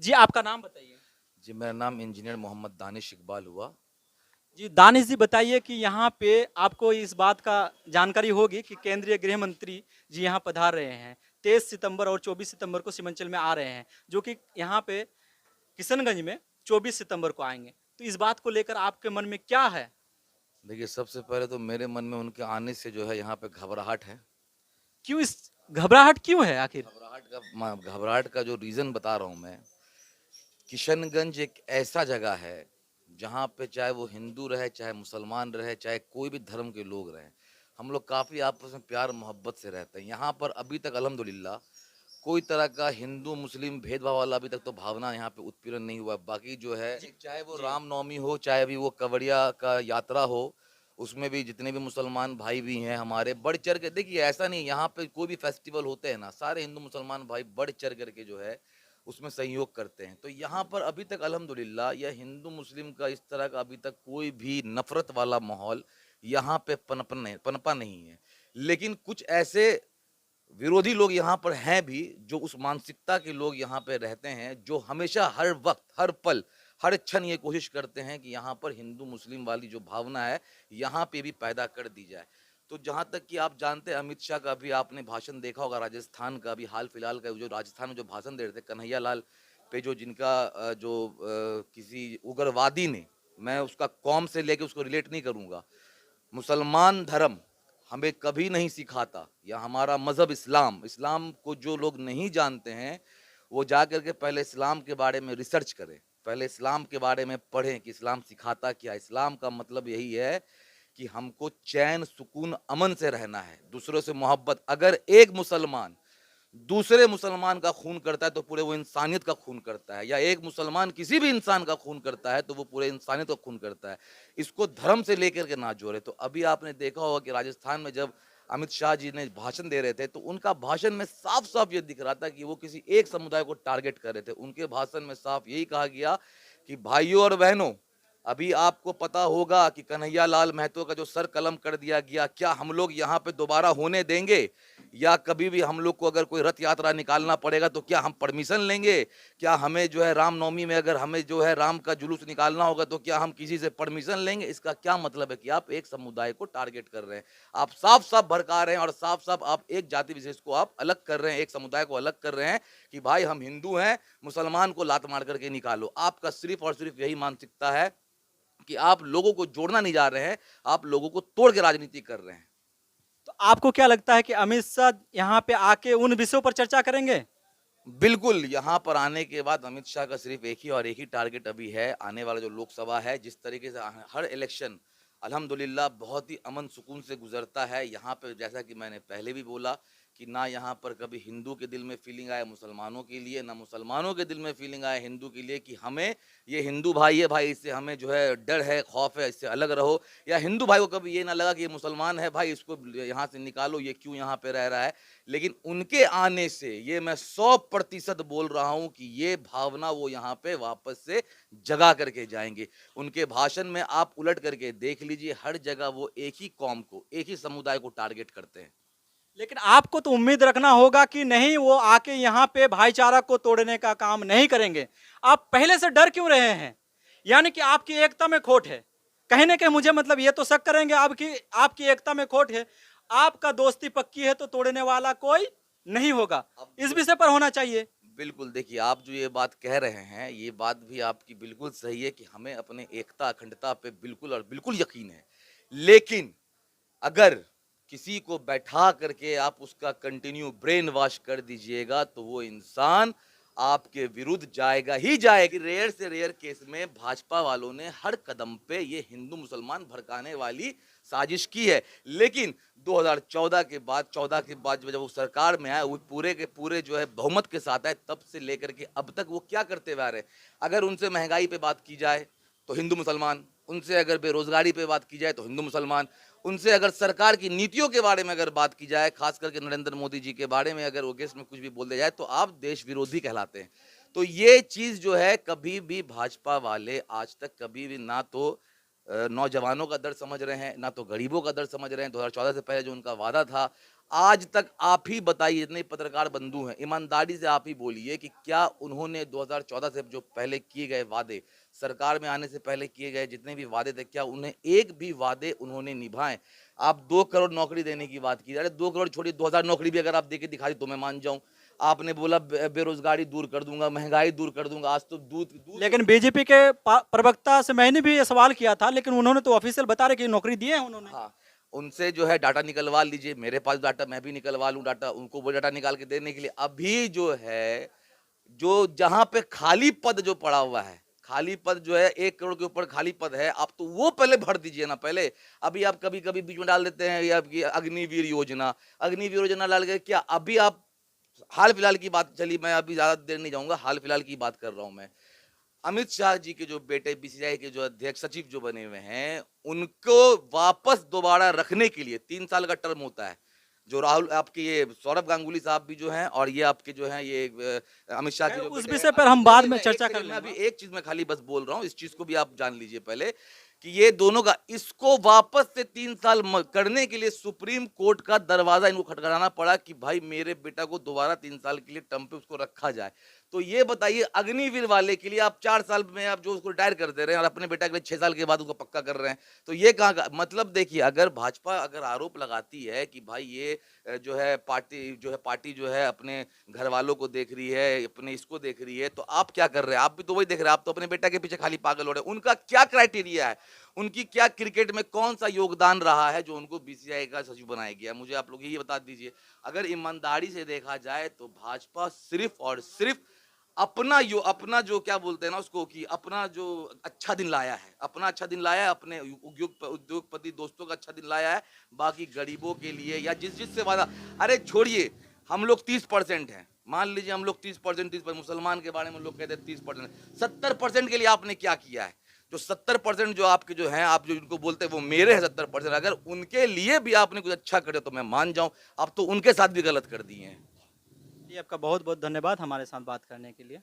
जी, आपका नाम बताइए? जी, मेरा नाम इंजीनियर मोहम्मद दानिश इकबाल हुआ। जी, दानिश जी बताइए कि यहाँ पे आपको इस बात का जानकारी होगी कि केंद्रीय गृह मंत्री जी यहाँ पधार रहे हैं। 23 सितंबर और 24 सितंबर को सीमांचल में आ रहे हैं, जो कि यहाँ पे किशनगंज में 24 सितंबर को आएँगे। तो इस बात को लेकर आपके मन में क्या है? देखिए, सबसे पहले तो मेरे मन में उनके आने से जो है यहाँ पे घबराहट है। क्यों इस घबराहट क्यों है आखिर? घबराहट का जो रीज़न बता रहा हूँ मैं, किशनगंज एक ऐसा जगह है, जहाँ पे चाहे वो हिंदू रहे, चाहे मुसलमान रहे, चाहे कोई भी धर्म के लोग रहें, हम लोग काफ़ी आपस में प्यार मोहब्बत से रहते हैं। यहाँ पर अभी तक अल्हम्दुलिल्लाह कोई तरह का हिंदू मुस्लिम भेदभाव वाला अभी तक तो भावना यहाँ पे उत्पीड़न नहीं हुआ। बाकी जो है, जी, चाहे वो जी। रामनवमी हो, चाहे अभी वो कवड़िया का यात्रा हो, उसमें भी जितने भी मुसलमान भाई भी हैं हमारे, बढ़ चढ़ के देखिए, ऐसा नहीं यहाँ पे कोई भी फेस्टिवल होते हैं ना, सारे हिंदू मुसलमान भाई बढ़ चढ़ करके जो है उसमें सहयोग करते हैं। तो यहाँ पर अभी तक अल्हम्दुलिल्लाह यह हिंदू मुस्लिम का इस तरह का अभी तक कोई भी नफरत वाला माहौल यहाँ पे पनपा नहीं है। लेकिन कुछ ऐसे विरोधी लोग यहाँ पर हैं भी, जो उस मानसिकता के लोग यहाँ पे रहते हैं, जो हमेशा हर वक्त, हर पल, हर क्षण ये कोशिश करते हैं कि यहाँ पर हिंदू मुस्लिम वाली जो भावना है, यहाँ पे भी पैदा कर दी जाए। तो जहाँ तक कि आप जानते हैं, अमित शाह का भी आपने भाषण देखा होगा, राजस्थान का भी हाल फिलहाल का जो राजस्थान में जो भाषण दे रहे थे, कन्हैया लाल पे जो जिनका किसी उग्रवादी ने, मैं उसका कौम से लेके उसको रिलेट नहीं करूँगा, मुसलमान धर्म हमें कभी नहीं सिखाता, या हमारा मज़हब इस्लाम, इस्लाम को जो लोग नहीं जानते हैं, वो जा कर के पहले इस्लाम के बारे में रिसर्च करें, पहले इस्लाम के बारे में पढ़ें कि इस्लाम सिखाता क्या। इस्लाम का मतलब यही है कि हमको चैन, सुकून, अमन से रहना है, दूसरों से मोहब्बत। अगर एक मुसलमान दूसरे मुसलमान का खून करता है तो पूरे वो इंसानियत का खून करता है, या एक मुसलमान किसी भी इंसान का खून करता है तो वो पूरे इंसानियत का खून करता है। इसको धर्म से लेकर के ना जोड़े। तो अभी आपने देखा होगा कि राजस्थान में जब अमित शाह जी ने भाषण दे रहे थे, तो उनका भाषण में साफ साफ ये दिख रहा था कि वो किसी एक समुदाय को टारगेट कर रहे थे। उनके भाषण में साफ यही कहा गया कि भाइयों और बहनों, अभी आपको पता होगा कि कन्हैया लाल महतो का जो सर कलम कर दिया गया, क्या हम लोग यहाँ पे दोबारा होने देंगे? या कभी भी हम लोग को अगर कोई रथ यात्रा निकालना पड़ेगा तो क्या हम परमिशन लेंगे? क्या हमें जो है रामनवमी में अगर हमें जो है राम का जुलूस निकालना होगा तो क्या हम किसी से परमिशन लेंगे? इसका क्या मतलब है कि आप एक समुदाय को टारगेट कर रहे हैं। आप साफ-साफ भड़का रहे हैं और साफ-साफ आप एक जाति विशेष को आप अलग कर रहे हैं, एक समुदाय को अलग कर रहे हैं कि भाई हम हिंदू हैं, मुसलमान को लात मार करके निकालो। आपका सिर्फ़ और सिर्फ़ यही मानसिकता है कि आप लोगों को जोड़ना नहीं जा रहे हैं, आप लोगों को तोड़ के राजनीति कर रहे हैं। तो आपको क्या लगता है कि अमित शाह यहाँ पे आके उन विषयों पर चर्चा करेंगे? बिल्कुल, यहाँ पर आने के बाद अमित शाह का सिर्फ़ एक ही और एक ही टारगेट अभी है, आने वाला जो लोकसभा है, जिस तरीके से हर इलेक्शन अल्हम्दुलिल्लाह बहुत ही अमन सुकून से गुज़रता है। यहाँ पे जैसा कि मैंने पहले भी बोला कि ना यहाँ पर कभी हिंदू के दिल में फीलिंग आए मुसलमानों के लिए, ना मुसलमानों के दिल में फीलिंग आए हिंदू के लिए कि हमें ये हिंदू भाई है, भाई इससे हमें जो है डर है, खौफ है, इससे अलग रहो। या हिंदू भाई को कभी ये ना लगा कि ये मुसलमान है भाई, इसको यहाँ से निकालो, ये क्यों यहाँ पे रह रहा है। लेकिन उनके आने से ये मैं 100% बोल रहा हूँ कि ये भावना वो यहाँ पे वापस से जगा करके जाएँगे। उनके भाषण में आप उलट करके देख लीजिए, हर जगह वो एक ही कौम को, एक ही समुदाय को टारगेट करते हैं। लेकिन आपको तो उम्मीद रखना होगा कि नहीं वो आके यहाँ पे भाईचारा को तोड़ने का काम नहीं करेंगे। आप पहले से डर क्यों रहे हैं? यानी कि आपकी एकता में खोट है। कहीं न कहीं मुझे मतलब ये तो शक करेंगे आप कि आपकी एकता में खोट है। आपका दोस्ती पक्की है तो तोड़ने वाला कोई नहीं होगा। इस अब विषय पर होना चाहिए। बिल्कुल, देखिए आप जो ये बात कह रहे हैं, ये बात भी आपकी बिल्कुल सही है कि हमें अपने एकता, अखंडता पे बिल्कुल और बिल्कुल यकीन है। लेकिन अगर किसी को बैठा करके आप उसका कंटिन्यू ब्रेन वॉश कर दीजिएगा तो वो इंसान आपके विरुद्ध जाएगा ही जाएगा। रेयर से रेयर केस में भाजपा वालों ने हर कदम पे ये हिंदू मुसलमान भड़काने वाली साजिश की है। लेकिन 2014 के बाद 14 के बाद जब वो सरकार में आए, वो पूरे के पूरे जो है बहुमत के साथ आए, तब से लेकर के अब तक वो क्या करते हुए आ रहे हैं। अगर उनसे महंगाई पे बात की जाए तो हिंदू मुसलमान, उनसे अगर बेरोजगारी पे बात की जाए तो हिंदू मुसलमान, उनसे अगर सरकार की नीतियों के बारे में अगर बात की जाए, खास करके नरेंद्र मोदी जी के बारे में अगर वो केस में कुछ भी बोल दिया जाए तो आप देश विरोधी कहलाते हैं। तो ये चीज़ जो है कभी भी भाजपा वाले आज तक कभी भी ना तो नौजवानों का दर्द समझ रहे हैं, ना तो गरीबों का दर्द समझ रहे हैं। 2014 से पहले जो उनका वादा था, आज तक आप ही बताइए, जितने पत्रकार बंधु हैं, ईमानदारी से आप ही बोलिए कि क्या उन्होंने 2014 से जो पहले किए गए वादे, सरकार में आने से पहले किए गए जितने भी वादे थे, क्या उन्हें एक भी वादे उन्होंने निभाए? आप 2 करोड़ नौकरी देने की बात की, अरे 2 करोड़ छोड़िए, 2000 नौकरी भी अगर आप देके दिखा दी तो मैं मान जाऊं। आपने बोला बेरोजगारी दूर कर दूंगा, महंगाई दूर कर दूंगा, आज तो दूध दूध लेकिन बीजेपी के प्रवक्ता से मैंने भी ये सवाल किया था, लेकिन उन्होंने तो ऑफिशियल बता रहे कि नौकरी दिए हैं उन्होंने। हाँ, उनसे जो है डाटा निकलवा लीजिए, मेरे पास डाटा, मैं भी निकलवा लूँ डाटा, उनको वो डाटा निकाल के देने के लिए। अभी जो है, जो जहाँ पे खाली पद जो पड़ा हुआ है, खाली पद जो है 1 करोड़ के ऊपर खाली पद है, आप तो वो पहले भर दीजिए ना पहले। अभी आप कभी-कभी बीच में डाल देते हैं ये आपकी अग्निवीर योजना, अग्निवीर योजना डाल के क्या अभी आप हाल-फिलहाल की बात चली, मैं अभी ज़्यादा देर नहीं जाऊँगा, हाल-फिलहाल की बात कर रहा हूँ मैं। अमित शाह जी के जो बेटे बीसीसीआई के जो अध्यक्ष सचिव जो बने हुए हैं, उनको वापस दोबारा रखने के लिए 3 साल का टर्म होता है। जो राहुल आपके ये सौरभ गांगुली साहब भी जो हैं और ये आपके जो हैं ये अमित शाह के खैर, जो उस बेटे हैं। विषय पर हम बाद में एक चर्चा सेकंड, कर मैं अभी लेंगे। एक चीज में खाली बस बोल रहा हूँ, इस चीज को भी आप जान लीजिए पहले कि ये दोनों का इसको वापस से 3 साल करने के लिए सुप्रीम कोर्ट का दरवाजा इनको खटखटाना पड़ा कि भाई मेरे बेटा को दोबारा 3 साल के लिए टर्म पे उसको रखा जाए। तो ये बताइए, अग्निवीर वाले के लिए आप 4 साल में आप जो उसको रिटायर कर दे रहे हैं और अपने बेटा के लिए 6 साल के बाद उसको पक्का कर रहे हैं, तो ये कहाँ का मतलब? देखिए, अगर भाजपा अगर आरोप लगाती है कि भाई ये जो है पार्टी जो है अपने घर वालों को देख रही है, अपने इसको देख रही है, तो आप क्या कर रहे हैं? आप भी तो वही देख रहे हैं, आप तो अपने बेटा के पीछे खाली पागल हो रहे हैं। उनका क्या क्राइटेरिया है? उनकी क्या क्रिकेट में कौन सा योगदान रहा है जो उनको बीसीसीआई का सचिव बनाया गया? मुझे आप लोग यही बता दीजिए। अगर ईमानदारी से देखा जाए तो भाजपा सिर्फ और सिर्फ अपना जो क्या बोलते हैं ना उसको, कि अपना जो अच्छा दिन लाया है, अपना अच्छा दिन लाया है, अपने उद्योगपति दोस्तों का अच्छा दिन लाया है, बाकी गरीबों के लिए या जिससे वादा, अरे छोड़िए, हम लोग 30% हैं, मान लीजिए हम लोग 30%, मुसलमान के बारे में लोग कहते हैं 30%, 70% के लिए आपने क्या किया है? जो 70% जो आपके जो हैं, आप जो इनको बोलते हैं वो मेरे हैं 70%, अगर उनके लिए भी आपने कुछ अच्छा करे तो मैं मान जाऊं, आप तो उनके साथ भी गलत कर दिए हैं। जी, आपका बहुत बहुत धन्यवाद हमारे साथ बात करने के लिए।